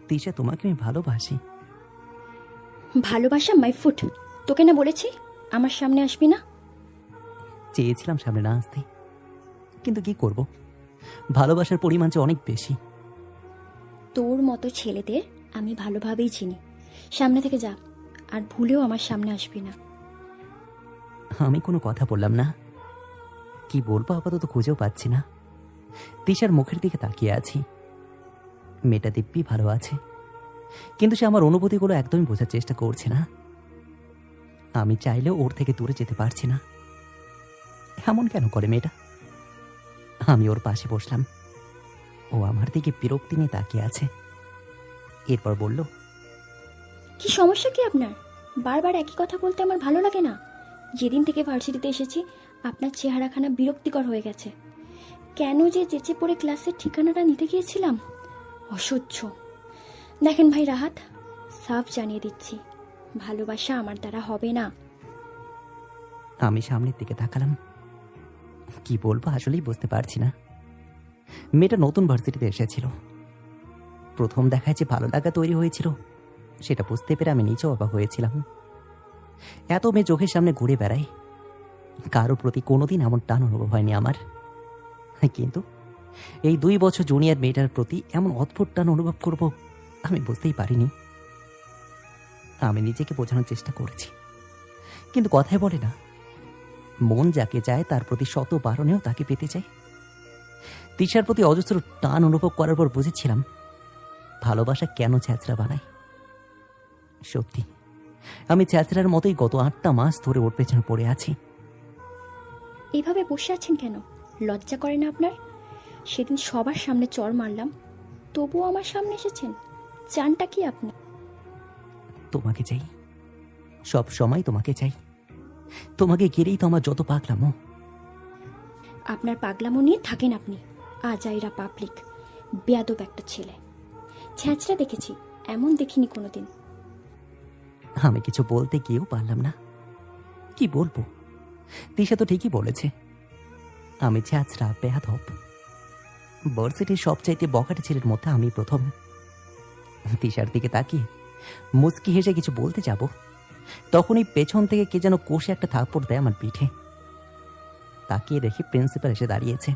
তিশা, তোমাকে আমি ভালোবাসি। ভালোবাসা মাই ফুট। তোকে না বলেছি আমার সামনে আসবি না? চেয়েছিলাম সামনে না আসতে, কিন্তু কি করব, ভালোবাসার পরিমাণ যে অনেক বেশি। তোর মতো ছেলেদের আমি ভালোভাবেই চিনি। সামনে থেকে যা, আর ভুলেও আমার সামনে আসবি না। আমি কোনো কথা বললাম না। কি বলবো আপাতত খুঁজেও পাচ্ছি না। তিশার মুখের দিকে তাকিয়ে আছি। মেয়েটা দিব্যি ভালো আছে, কিন্তু সে আমার অনুভূতিগুলো একদমই বোঝার চেষ্টা করছে না। আমি চাইলেও ওর থেকে দূরে যেতে পারছি না। এমন কেন করে মেয়েটা? আমি ওর পাশে বসলাম। ও আমার দিকে বিরক্তি নিয়ে তাকিয়ে আছে। এরপর বলল, কি সমস্যা কি আপনার? বারবার একই কথা বলতে আমার ভালো লাগে না। যেদিন থেকে ভার্সিটিতে এসেছি আপনার চেহারাখানা বিরক্তিকর হয়ে গেছে। কেন যে চেঁচে পড়ে ক্লাসের ঠিকানাটা নিতে গিয়েছিলাম, অসহ্য। দেখেন ভাই রাহাত, সাফ জানিয়ে দিচ্ছি, ভালোবাসা আমার দ্বারা হবে না। আমি সামনের দিকে তাকালাম। কি বলবো আসলেই বুঝতে পারছি না। মেয়েটা নতুন ভার্সিটিতে এসেছিল। প্রথম দেখায় যে ভালো লাগা তৈরি হয়েছিল, সেটা বুঝতে পেরে আমি নিজেও অবাক হয়েছিলাম। এত মেয়ে চোখের সামনে ঘুরে বেড়ায়, কারো প্রতি কোনোদিন এমন টান অনুভব হয়নি আমার। কিন্তু এই 2 বছর জুনিয়র মেয়েটার প্রতি এমন অদ্ভুত টান অনুভব করব আমি বুঝতেই পারিনি। আমি নিজেকে বোঝানোর চেষ্টা করেছি, কিন্তু কথায় বলে না, মন যাকে চায় তার প্রতি শত বারণেও তাকে পেতে চায়। তিশার প্রতি অজস্র টান অনুভব করার পর বুঝেছিলাম ভালোবাসা কেন ছ্যাঁচড়া বানায়। সত্যি আমি ছ্যাঁচড়ার মতোই গত 8টা মাস ধরে ওর পেছনে পড়ে আছি। এইভাবে বসে আছেন কেন? লজ্জা করে না আপনার? সেদিন সবার সামনে চড় মারলাম, তবুও আমার সামনে এসেছেন। চানটা কি আপনি? তোমাকে চাই, সব সময় তোমাকে চাই। তোমাকে ঘিরেই তো আমার যত পাগলামো। আপনার পাগলামো নিয়ে থাকেন আপনি। আজাইরা পাবলিক, বেয়াদব একটা ছেলে। ছ্যাঁচড়া দেখেছি, এমন দেখিনি কোনোদিন। আমি কিছু বলতে গিয়েও পারলাম না। কি বলবো? তিশা তো ঠিকই বলেছে, আমি ছ্যাঁচড়া বেয়াদব। ভার্সিটির সবচাইতে বখাটে ছেলের মধ্যে আমি প্রথম। তিশার দিকে তাকিয়ে মুচকি হেসে কিছু বলতে যাব, তখনই পেছন থেকে কে যেন কষে একটা থাপ্পড় দেয় আমার পিঠে। তাকিয়ে দেখি প্রিন্সিপাল এসে দাঁড়িয়েছে।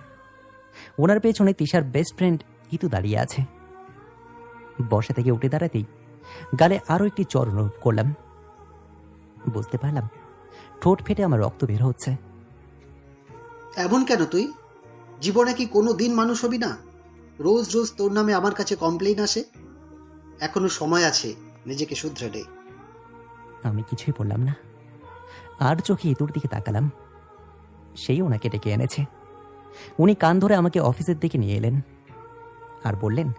ওনার পেছনে তিশার বেস্ট ফ্রেন্ড হিতু দাঁড়িয়ে আছে। বসা থেকে উঠে দাঁড়াতেই গালে আরো একটি চড় অনুভব করলাম। বুঝতে পারলাম ঠোঁট ফেটে আমার রক্ত বের হচ্ছে। এমন কেন তুই? জীবনে কি কোনো দিন মানুষ হবি না? রোজ রোজ তোর নামে আমার কাছে কমপ্লেইন আসে। এখনো সময় আছে, নিজেকে শুধরে নে। আমি কিছুই বললাম না, আর চোখে ইতুর দিকে তাকালাম। সেই ওনাকে ডেকে এনেছে। উনি কান ধরে আমাকে অফিসের দিকে নিয়ে এলেন আর বললেন,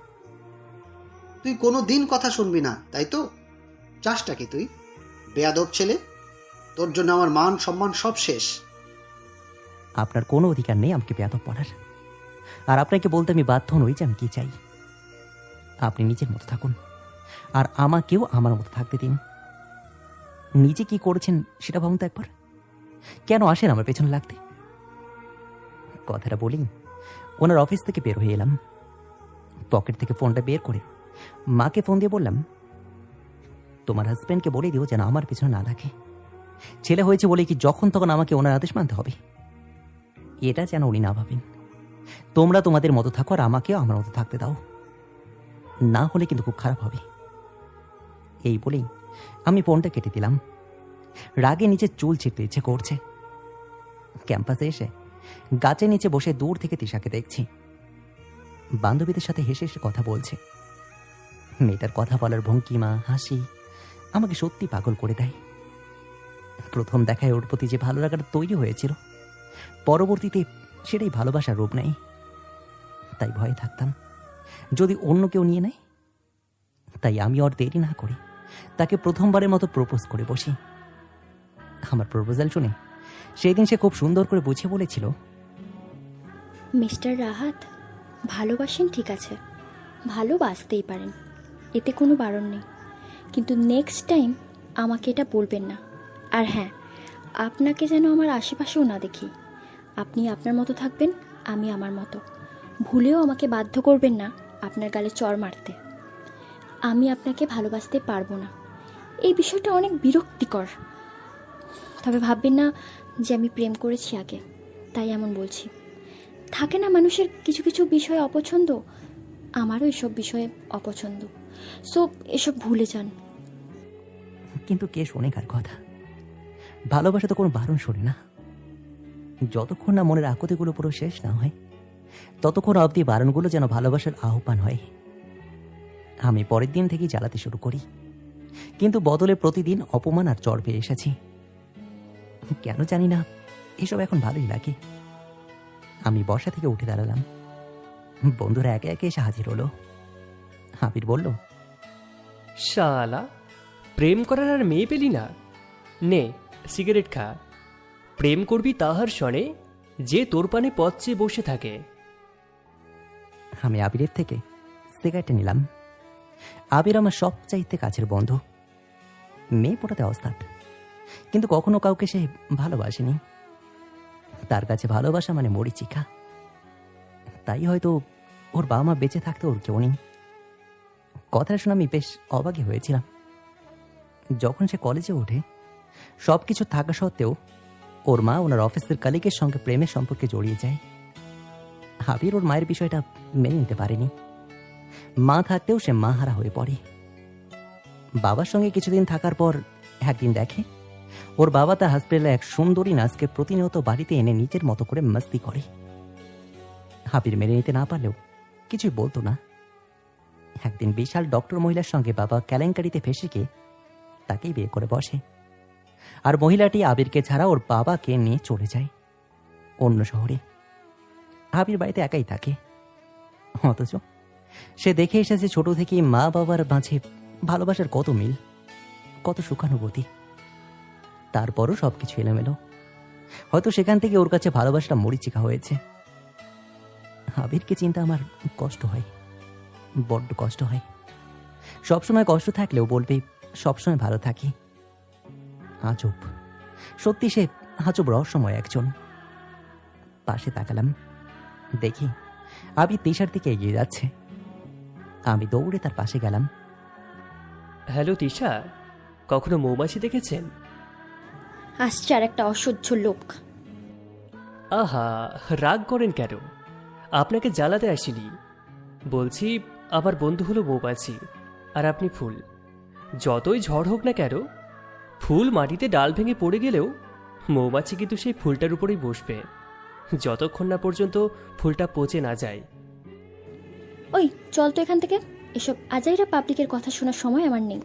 তুই কোনো দিন কথা শুনবি না, তাই তো? চাসটা কি তুই? বেয়াদব ছেলে, তোর জন্য আমার মান সম্মান সব শেষ। আপনার কোনো অধিকার নেই আমাকে বেয়াদব বলার। আর আপনাকে বলতে আমি বাধ্য নই যে আমি কি চাই। আপনি নিজের মতো থাকুন, আর আমাকেও আমার মতো থাকতে দিন। নিজে কি করেছেন সেটা ভাবুন তো একবার। কেন আসেন আমার পেছনে লাগতে? কথাটা বলি ওনার অফিস থেকে বের হয়ে এলাম। পকেট থেকে ফোনটা বের করে মাকে ফোন দিয়ে বললাম, তোমার হাজব্যান্ডকে বলে দিও যেন আমার পেছনে না লাগে। ছেলে হয়েছে বলে কি যখন তখন আমাকে ওনার আদেশ মানতে হবে? এটা যেন উনি না ভাবেন। তোমরা তোমাদের মতো থাকো, আর আমাকেও আমার মতো থাকতে দাও, না হলে কিন্তু খুব খারাপ হবে। এই বলেই আমি ফোনটা কেটে দিলাম। রাগে নিচে চুল ছিঁড়তে ইচ্ছে করছে। ক্যাম্পাসে এসে গাছের নিচে বসে দূর থেকে তিশাকে দেখছি। বান্ধবীদের সাথে হেসে হেসে কথা বলছে। মেয়েটার কথা বলার ভঙ্গিমা, হাসি আমাকে সত্যি পাগল করে দেয়। প্রথম দেখায় ওর প্রতি যে ভালো লাগাটা তৈরি হয়েছিল, পরবর্তীতে সেটাই ভালোবাসার রূপ নেয়। তাই ভয়ে থাকতাম যদি অন্য কেউ নিয়ে নেয়। তাই আমি ওর দেরি না করে তাকে প্রথমবারের মতো প্রপোজ করে বসি। আমার প্রপোজাল শুনে সেদিন সে খুব সুন্দর করে বুঝিয়ে বলেছিল, মিস্টার রাহাত, ভালোবাসেন ঠিক আছে, ভালোবাসতেই পারেন, এতে কোনো বারণ নেই, কিন্তু নেক্সট টাইম আমাকে এটা বলবেন না। আর হ্যাঁ, আপনাকে যেন আমার আশেপাশেও না দেখি। আপনি আপনার মতো থাকবেন, আমি আমার মতো। ভুলেও আমাকে বাধ্য করবেন না আপনার গালে চড় মারতে। আমি আপনাকে ভালোবাসতে পারবো না। এই বিষয়টা অনেক বিরক্তিকর। তবে ভাববেন না যে আমি প্রেম করেছি আগে, তাই এমন বলছি। থাকে না মানুষের কিছু কিছু বিষয় অপছন্দ, আমারও এসব বিষয়ে অপছন্দ। সো এসব ভুলে যান। কিন্তু কে শোনে কার কথা? ভালোবাসা তো কোনো বারণ শোনে না। যতক্ষণ না মনের আকুতিগুলো পুরো শেষ না হয়, ততক্ষণ অবধি বারণগুলো যেন ভালোবাসার আহ্বান হয়। আমি পরের দিন থেকেই জ্বালাতে শুরু করি, কিন্তু বদলে প্রতিদিন অপমান আর চড় পেয়ে এসেছি। কেন জানি না, এসব এখন ভালোই লাগে। আমি বসা থেকে উঠে দাঁড়ালাম। বন্ধুরা একে একে এসে হাজির হলো। আবির বলল, শালা, প্রেম করার আর মেয়ে পেলি না? নে সিগারেট খা। প্রেম করবি তাহার শনে যে তোর পানে পথ চেয়ে বসে থাকে। আমি আবিরের থেকে সিগারেটটা নিলাম। আবির আমার সবচাইতে কাছের বন্ধু। মেয়ে পটাতে অস্তাদ, কিন্তু কখনো কাউকে সে ভালোবাসেনি। তার কাছে ভালোবাসা মানে মরিচিকা। তাই হয়তো ওর বাবা মা বেঁচে থাকতে ওর কেউ নেই। কথাটা শুনে আমি বেশ অবাকই হয়েছিলাম। যখন সে কলেজে ওঠে, সব কিছু থাকা সত্ত্বেও ওর মা ওনার অফিসের কালিগের সঙ্গে প্রেমের সম্পর্কে জড়িয়ে যায়। আবির ওর মায়ের বিষয়টা মেনে নিতে পারেনি। মা থাকতেও সে মা হারা হয়ে পড়ে। বাবার সঙ্গে কিছুদিন থাকার পর একদিন দেখে ওর বাবা তার হসপিটালে এক সুন্দরী নার্সকে প্রতিনিয়ত বাড়িতে এনে নিজের মতো করে মস্তি করে। আবির মেনে নিতে না পারলেও কিছুই বলতো না। একদিন বিশাল ডক্টর মহিলার সঙ্গে বাবা কেলেঙ্কারিতে ফেঁসে গিয়ে তাকেই বিয়ে করে বসে। আর মহিলাটি আবিরকে ছাড়া ওর বাবাকে নিয়ে চলে যায় অন্য শহরে। আবির বাড়িতে একাই থাকে। অথচ সে দেখে এসেছে ছোট থেকেই মা বাবার মাঝে ভালোবাসার কত মিল, কত সুখানুভূতি। তারপরও সবকিছু এলোমেলো। হয়তো সেখান থেকে ওর কাছে ভালোবাসাটা মরিচিকা হয়েছে। আবিরকে চিন্তা আমার কষ্ট হয়, বড্ড কষ্ট হয়। সবসময় কষ্ট থাকলেও বলবে সবসময় ভালো থাকি। আজব, সত্যি সে আজব রহস্যময় একজন। পাশে তাকালাম, দেখি আবির তিশার দিকে এগিয়ে যাচ্ছে। আমি দৌড়ে তার পাশে গেলাম। হ্যালো তিশা, কখনো মৌমাছি দেখেছেন? আসছে আর একটা অসহ্য লোক। আহা, রাগ করেন কেন? আপনাকে জ্বালাতে আসিনি। বলছি, আমার বন্ধু হলো মৌমাছি আর আপনি ফুল। যতই ঝড় হোক না কেন, ফুল মাটিতে ডাল ভেঙে পড়ে গেলেও মৌমাছি কিন্তু সেই ফুলটার উপরেই বসবে, যতক্ষণ না পর্যন্ত ফুলটা পচে না যায়। ওই চল তো এখান থেকে, এসব আজাইরা পাবলিকের কথা শোনার সময় আমার নেই।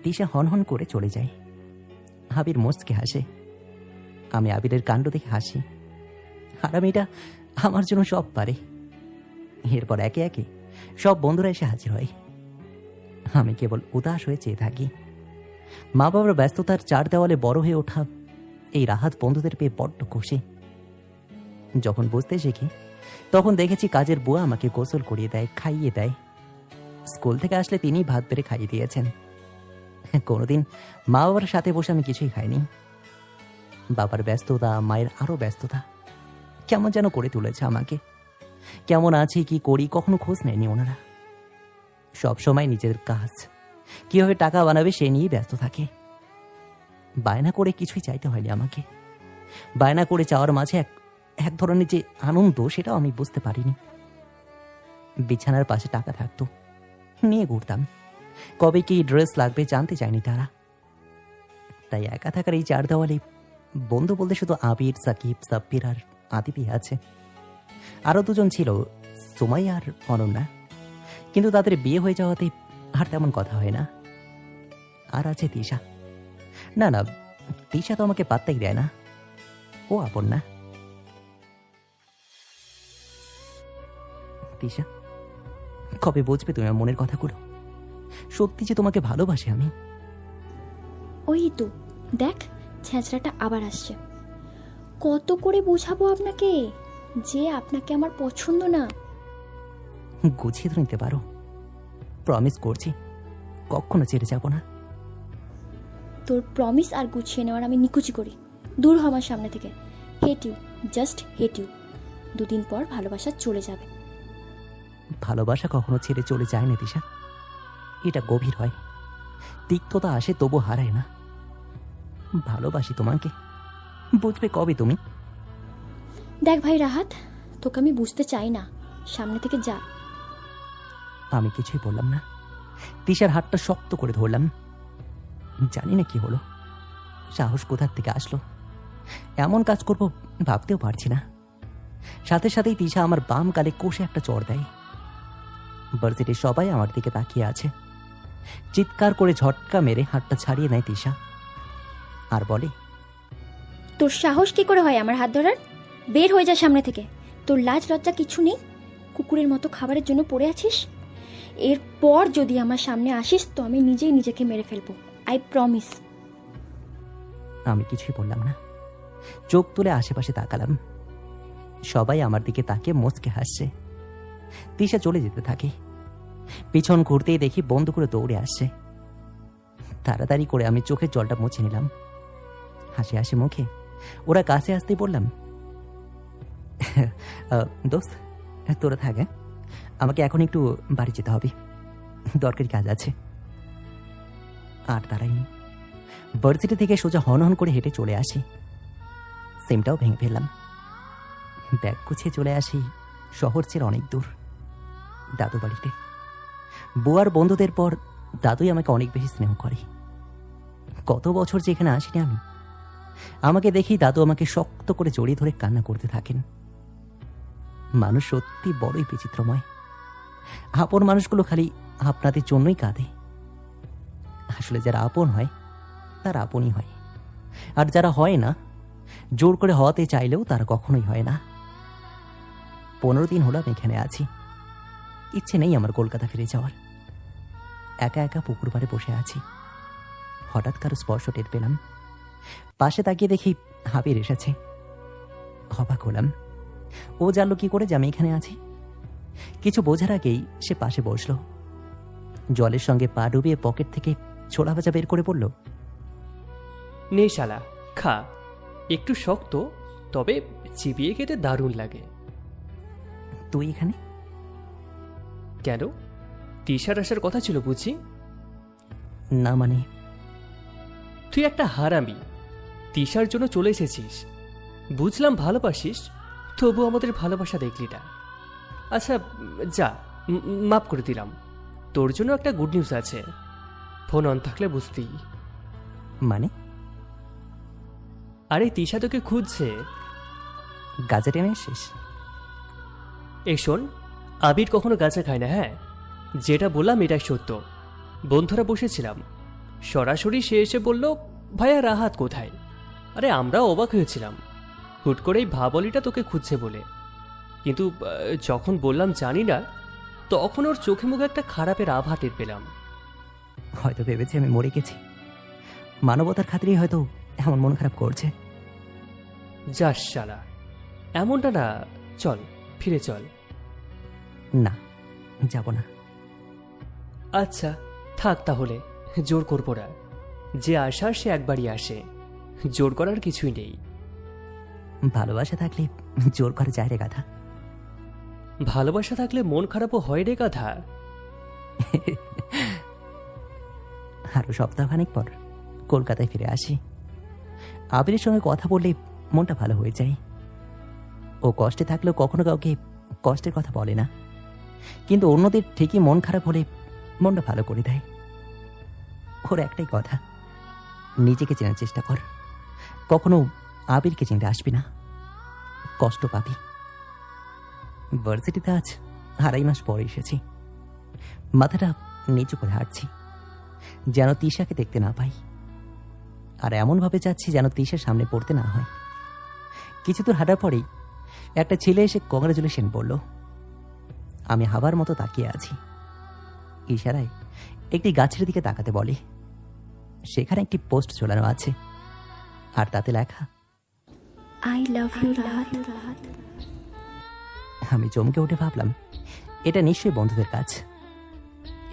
তিশা হনহন করে চলে যায়। আবির মুচকে হাসে। আমি আবিরের কাণ্ড দেখে হাসি। আর আমি এটা আমার জন্য সব পারে। এরপর একে একে সব বন্ধুরা এসে হাজির হয়। আমি কেবল উদাস হয়ে চেয়ে থাকি। মা বাবার ব্যস্ততার চার দেওয়ালে বড় হয়ে ওঠা এই রাহাত বন্ধুদের পেয়ে বড্ড খুশি। যখন বুঝতে শিখি, তখন দেখেছি কাজের বুয়া আমাকে গোসল করিয়ে দেয়, খাইয়ে দেয়। স্কুল থেকে আসলে তিনিই ভাত বেড়ে খাইয়ে দিয়েছেন। কোনোদিন মা বাবার সাথে বসে আমি কিছুই খাইনি। বাবার ব্যস্ততা, মায়ের আরও ব্যস্ততা কেমন যেন করে তুলেছে আমাকে। কেমন আছি, কি করি, কখনো খোঁজ নেয়নি ওনারা। সবসময় নিজের কাজ, কিভাবে টাকা বানাবে সে নিয়েই ব্যস্ত থাকে। বায়না করে কিছুই চাইতে হয়নি আমাকে। বায়না করে চাওয়ার মাঝে এক ধরনের যে আনন্দ, সেটাও আমি বুঝতে পারিনি। বিছানার পাশে টাকা থাকতো, নিয়ে ঘুরতাম। কবে কি ড্রেস লাগবে জানতে চায়নি তারা। তাই একা থাকার এই চার দেওয়ালে বন্ধু বলতে শুধু আবির, সাকিব, সাব্বির আর আদিবি আছে। আরও দুজন ছিল, সুমাইয়া আর অনন্যা, কিন্তু তাদের বিয়ে হয়ে যাওয়াতে আর তেমন কথা হয় না। আর আছে তিশা। না না, তিশা তো আমাকে পাত্তাই দেয় না, ও আপন না। তিশা, কবে বুঝবে তুমি আমার মনের কথাগুলো? সত্যি যে তোমাকে ভালোবাসি আমি। ওই তো দেখ, ছেঁচড়াটা আবার আসছে। কত করে বোঝাবো আপনাকে যে আপনাকে আমার পছন্দ না? গুছিয়ে তো নিতে পারো। প্রমিস করছি কখনো ছেড়ে যাব না। তোর প্রমিস আর গুছিয়ে নেওয়ার আমি নিকুচি করি। দূর হ আমার সামনে থেকে। Hate you, just hate you. দুদিন পর ভালোবাসা চলে যাবে। ভালোবাসা কখনো ছেড়ে চলে যায় না তিশা। এটা গভীর হয়, তিক্ততা আসে তবু হারায় না। ভালোবাসি তোমাকে, বুঝবে কবে তুমি? দেখ ভাই রাহাত, তোকে আমি বুঝতে চাই না, সামনে থেকে যা। আমি কিছুই বললাম না। তিশার হাতটা শক্ত করে ধরলাম। জানি না কি হলো, সাহস কোথার থেকে আসলো। এমন কাজ করব ভাবতেও পারছি না। সাথে সাথেই তিশা আমার বাম গালে কষে একটা চড় দেয়। ভার্সিটির সবাই আমার দিকে তাকিয়ে আছে। চিৎকার করে ঝটকা মেরে হাতটা ছাড়িয়ে নেয় তিশা আর বলে, তোর সাহস কি করে হয় আমার হাত ধরার? বের হয়ে যা সামনে থেকে। তোর লাজ লজ্জা কিছু নেই? কুকুরের মতো খাবারের জন্য পড়ে আছিস। এরপর যদি আমার সামনে আসিস তো আমি নিজেই নিজেকে মেরে ফেলবো, আই প্রমিস। আমি কিছুই বললাম না। চোখ তুলে আশেপাশে তাকালাম। সবাই আমার দিকে তাকিয়ে মুচকে হাসছে। তিশা চলে যেতে থাকে। পিছন ঘুরতেই দেখি বন্ধ করে দৌড়ে আসছে। তাড়াতাড়ি করে আমি চোখের জলটা মুছে নিলাম। হাসি হাসি মুখে ওরা কাছে আসতেই বললাম, দোস্ত তোরা থাক, আমাকে এখন একটু বাড়ি যেতে হবে, দরকারি কাজ আছে। আর দাঁড়াইনি, ভার্সিটি থেকে সোজা হন হন করে হেঁটে চলে আসি। সিমটাও ভেঙে ফেললাম। ব্যাগ গুছিয়ে চলে আসি শহর ছেড়ে অনেক দূর, দাদু বাড়িতে। বুয়ার বন্ধুদের পর দাদুই আমাকে অনেক বেশি স্নেহ করে। কত বছর যেখানে আসিনি আমি। আমাকে দেখেই দাদু আমাকে শক্ত করে জড়িয়ে ধরে কান্না করতে থাকেন। মানুষ সত্যি বড়ই বিচিত্রময়। আপন মানুষগুলো খালি আপনাদের জন্যই কাঁদে। আসলে যারা আপন হয় তারা আপনই হয়, আর যারা হয় না, জোর করে হওয়াতে চাইলেও তারা কখনোই হয় না। 15 দিন হলো আমি এখানে আছি। ইচ্ছে নেই আমার কলকাতা ফিরে যাওয়ার। একা একা পুকুর পাড়ে বসে আছি। হঠাৎ কারো স্পর্শ টের পেলাম। পাশে তাকিয়ে দেখি হাবির এসেছে। অবাক হলাম। ও জানলো কি করে যে আমি এখানে আছি? কিছু বোঝার আগেই সে পাশে বসলো। জলের সঙ্গে পা ডুবিয়ে পকেট থেকে ছোলা ভাজা বের করে বলল, নে শালা, খা। একটু শক্ত, তবে চিবিয়ে খেতে দারুণ লাগে। তুই এখানে? কেন, তিশার আসার কথা ছিল বুঝি? না মানে, তুই একটা হারামি, তিশার জন্য চলে এসেছিস। বুঝলাম ভালোবাসিস, তবু আমাদের ভালোবাসা দেখলি না। আচ্ছা যা, মাফ করে দিলাম। তোর জন্য একটা গুড নিউজ আছে, ফোন অন থাকলে বুঝতেই। মানে? আরে তিশা তোকে খুঁজছে। গাজা টেনে এসেছিস? এই শোন, আবির কখনো গাঁজা খায় না, হ্যাঁ? যেটা বললাম এটাই সত্য। বন্ধুরা বসেছিলাম, সরাসরি সে এসে বলল, ভাইয়া রাহাত কোথায়? আরে আমরাও অবাক হয়েছিলাম, হুট করেই ভাবলিটা তোকে খুঁজছে বলে। কিন্তু যখন বললাম জানি না, তখন ওর চোখে মুখে একটা খারাপের আভা টের পেলাম। হয়তো ভেবেছে আমি মরে গেছি। মানবতার খাতিরেই হয়তো এমন মন খারাপ করছে। যাস শালা, এমনটা না, চল ফিরে চল। না, যাব না। আচ্ছা থাক তাহলে, জোর করবো না। যে আসার সে একবারই আসে, জোর করার কিছুই নেই। ভালোবাসা থাকলে জোর করে যায় রে গাধা। ভালোবাসা থাকলে মন খারাপও হয় রে গাধা। আরো সপ্তাহখানেক পর কলকাতায় ফিরে আসি। আবিরের সঙ্গে কথা বললে মনটা ভালো হয়ে যায়। ও কষ্টে থাকলেও কখনো কাউকে কষ্টের কথা বলে না, কিন্তু অন্যদের ঠিকই মন খারাপ হলে মনটা ভালো করে দেয়। ওর একটাই কথা, নিজেকে চেনার চেষ্টা কর, কখনো আবিরকে চিনতে আসবি না, কষ্ট পাবি। ভার্সিটিতে আজ 2.5 মাস পরে এসেছি। মাথাটা নিচু করে হাঁটছি, যেন তিশাকে দেখতে না পাই। আর এমনভাবে যাচ্ছি যেন তিশার সামনে পড়তে না হয়। কিছু দূর হাঁটার পরেই একটা ছেলে এসে কংগ্রাচুলেশন বলল। আমি হাবার মতো তাকিয়ে আছি। ইশারায় একটি গাছের দিকে তাকাতে বলে। সেখানে একটি পোস্ট ঝোলানো আছে, আর তাতে লেখা, আই লাভ ইউ রাহাত। আমি চমকে উঠে ভাবলাম এটা নিশ্চয়ই বন্ধুদের কাজ।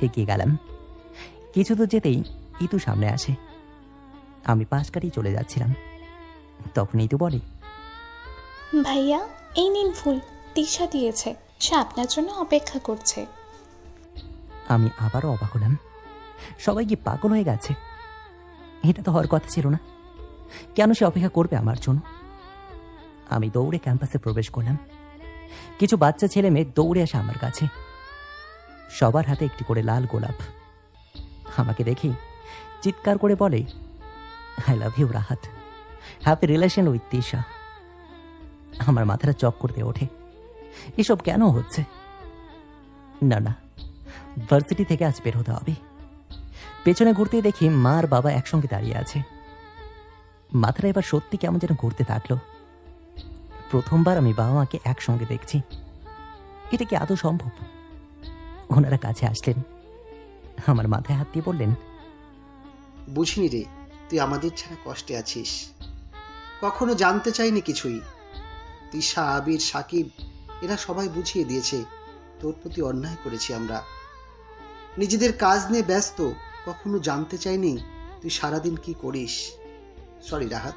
এগিয়ে গেলাম। কিছু দূর যেতেই ইতু সামনে আসে। আমি পাশ কাটিয়ে চলে যাচ্ছিলাম, তখন ইতু বলে, ভাইয়া এই নিন ফুল, তিশা দিয়েছে, সে আপনার জন্য অপেক্ষা করছে। আমি আবারও অবাক হলাম। সবাই কি পাগল হয়ে গেছে? এটা তো হওয়ার কথা ছিল না। কেন সে অপেক্ষা করবে আমার জন্য? আমি দৌড়ে ক্যাম্পাসে প্রবেশ করলাম। কিছু বাচ্চা ছেলে মেয়ে দৌড়ে আসে আমার কাছে, সবার হাতে একটি করে লাল গোলাপ। আমাকে দেখে চিৎকার করে বলে, I love you Rahat, happy relation with Tisha. আমার মাথাটা চক্কর দিয়ে ওঠে। এসব কেন হচ্ছে? না না, ভার্সিটি থেকে আজ বের হতে হবে। পেছনে ঘুরতে দেখি মা আর বাবা একসঙ্গে দাঁড়িয়ে আছে। মাথাটা এবার সত্যি কেমন যেন ঘুরতে থাকলো। প্রথমবার আমি বাবা মাকে একসঙ্গে দেখছি। এটা কি আদৌ সম্ভব? ওনারা কাছে আসলেন, আমার মাথায় হাত দিয়ে বললেন, বুঝিনি রে, তুই আমাদের ছাড়া কষ্টে আছিস। কখনো জানতে চাইনি কিছুই। তিশা, আবির, সাকিব এরা সবাই বুঝিয়ে দিয়েছে তোর প্রতি অন্যায় করেছি আমরা। নিজেদের কাজ নিয়ে ব্যস্ত, কখনো জানতে চাইনি তুই সারাদিন কি করিস। সরি রাহাত।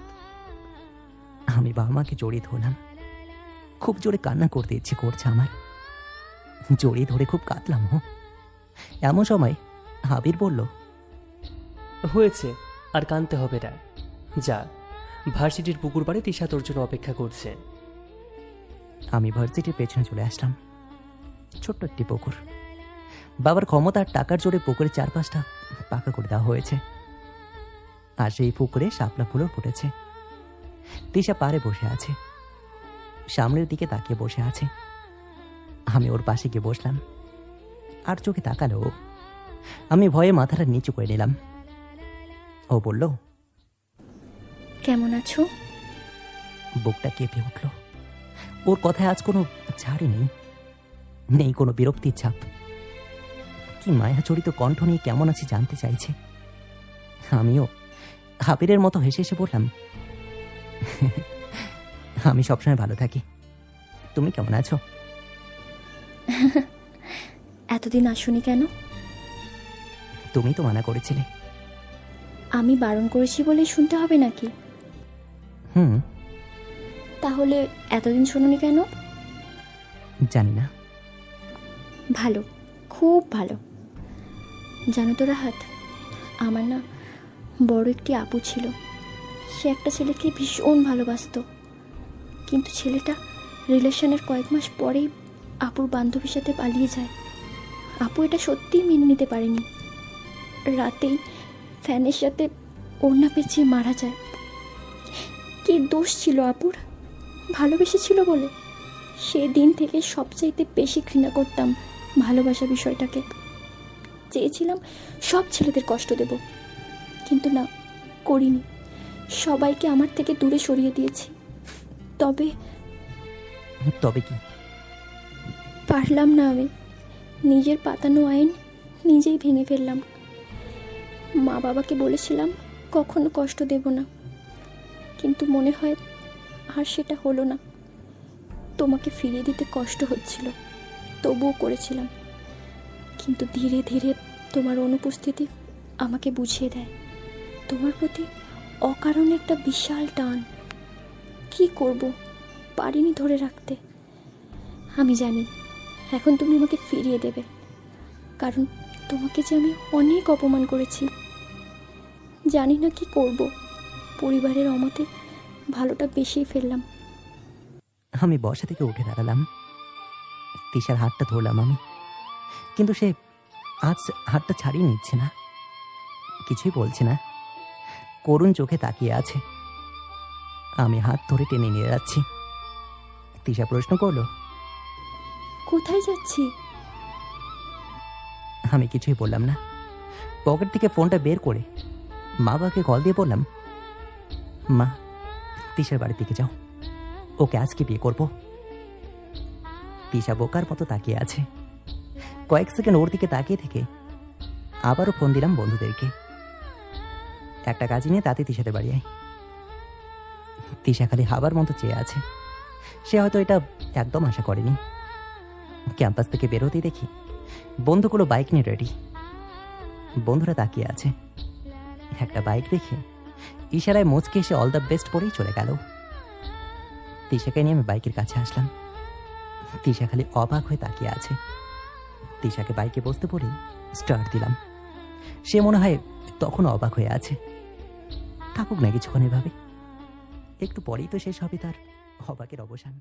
আমি বাবা মাকে জড়িয়ে ধরলাম। খুব জোরে কান্না করতে ইচ্ছে করছে আমার। জড়িয়ে ধরে খুব কাঁদলাম। এমন সময় আবির বলল, হয়েছে, আর কাঁদতে হবে না। যা, ভার্সিটির পুকুর পাড়ে তিশা তোর জন্য অপেক্ষা করছে। আমি ভার্সিটির পেছনে চলে আসলাম। ছোট্ট একটি পুকুর। বাবার ক্ষমতা আর টাকার জোরে পুকুরের চারপাশটা পাকা করে দেওয়া হয়েছে। আর সেই পুকুরে শাপলা ফুলও ফুটেছে। তিশা পাড়ে বসে আছে, সামনের দিকে তাকিয়ে বসে আছে। আমি ওর পাশে গিয়ে বসলাম, আর চোখে তাকালো ও। আমি ভয়ে মাথাটা নিচু করে নিলাম। ও বলল, কেমন আছো? বুকটা কেঁপে উঠল। ওর কথায় আজ কোনো ছাড়ই নেই, নেই কোনো বিরক্তির ছাপ। কি মায়াচরিত কণ্ঠ নিয়ে কেমন আছি জানতে চাইছে। আমিও আবিরের মতো হেসে হেসে বললাম, আমি সবসময় ভালো থাকি। তুমি কেমন আছো? এতদিন আসোনি কেন? তুমি তো মানা করেছিলে। আমি বারণ করেছি বলেই শুনতে হবে নাকি? হুম, তাহলে এতদিন শোনোনি কেন? জানি না। ভালো, খুব ভালো। জানো তো রাহাত, আমার না বড় একটি আপু ছিল। সে একটা ছেলেকে ভীষণ ভালোবাসতো, কিন্তু ছেলেটা রিলেশনের কয়েক মাস পরেই আপুর বান্ধবীর সাথে পালিয়ে যায়। আপু এটা সত্যিই মেনে নিতে পারেনি। রাতেই ফ্যানের সাথে ওড়না পেঁচিয়ে মারা যায়। কি দোষ ছিল আপুর? ভালোবেসেছিল বলে। সেদিন থেকে সবচাইতে বেশি ঘৃণা করতাম ভালোবাসা বিষয়টাকে। চেয়েছিলাম সব ছেলেদের কষ্ট দেব, কিন্তু না, করিনি। সবাইকে আমার থেকে দূরে সরিয়ে দিয়েছি। তবে তবে কি? পারলাম না আমি। নিজের পাতানো আইন নিজেই ভেঙে ফেললাম। মা বাবাকে বলেছিলাম কখনো কষ্ট দেব না, কিন্তু মনে হয় আর সেটা হলো না। তোমাকে ফিরিয়ে দিতে কষ্ট হচ্ছিল, তবুও করেছিলাম। কিন্তু ধীরে ধীরে তোমার অনুপস্থিতি আমাকে বুঝিয়ে দেয় তোমার প্রতি অকারণে একটা বিশাল টান। কি করব, পারিনি ধরে রাখতে। আমি জানি এখন তুমি আমাকে ফিরিয়ে দেবে, কারণ তোমাকে যে আমি অনেক অপমান করেছি। জানি না কি করব, পরিবারের অমতে ভালোটা বেশিই ফেললাম। আমি বসা থেকে উঠে দাঁড়ালাম। তিশার হাতটা ধরলাম আমি, কিন্তু সে আজ হাতটা ছাড়িয়ে নিচ্ছে না, কিছুই বলছে না, করুণ চোখে তাকিয়ে আছে। আমি হাত ধরে টেনে নিয়ে যাচ্ছি। তিশা প্রশ্ন করলো, কোথায় যাচ্ছি? আমি কিছুই বললাম না। পকেট থেকে ফোনটা বের করে মা বাবাকে কল দিয়ে বললাম, মা, তিশার বাড়ির দিকে যাও, ওকে আজকে বিয়ে করব। তিশা বোকার মতো তাকিয়ে আছে। কয়েক সেকেন্ড ওর দিকে তাকিয়ে থেকে আবারও ফোন দিলাম বন্ধুদেরকে, একটা কাজ নিয়ে তাতে তিশাদের বাড়ি আয়। তিশা খালি হাবার মতো চেয়ে আছে। সে হয়তো এটা একদম আশা করেনি। ক্যাম্পাস থেকে বেরোতেই দেখি বন্ধুগুলো বাইক নিয়ে রেডি। বন্ধুরা তাকিয়ে আছে। একটা বাইক দেখে ইশারায় মুচকে এসে অল দ্য বেস্ট পরেই চলে গেল। তিশাকে নিয়ে আমি বাইকের কাছে আসলাম। তিশা খালি অবাক হয়ে তাকিয়ে আছে। তিশাকে বাইকে বসতে পড়ে স্টার্ট দিলাম। সে মনে হয় তখনও অবাক হয়ে আছে। থাকুক না কিছুক্ষণ এভাবে, একটু পরেই তো শেষ হবে তার অবাকের অবসান।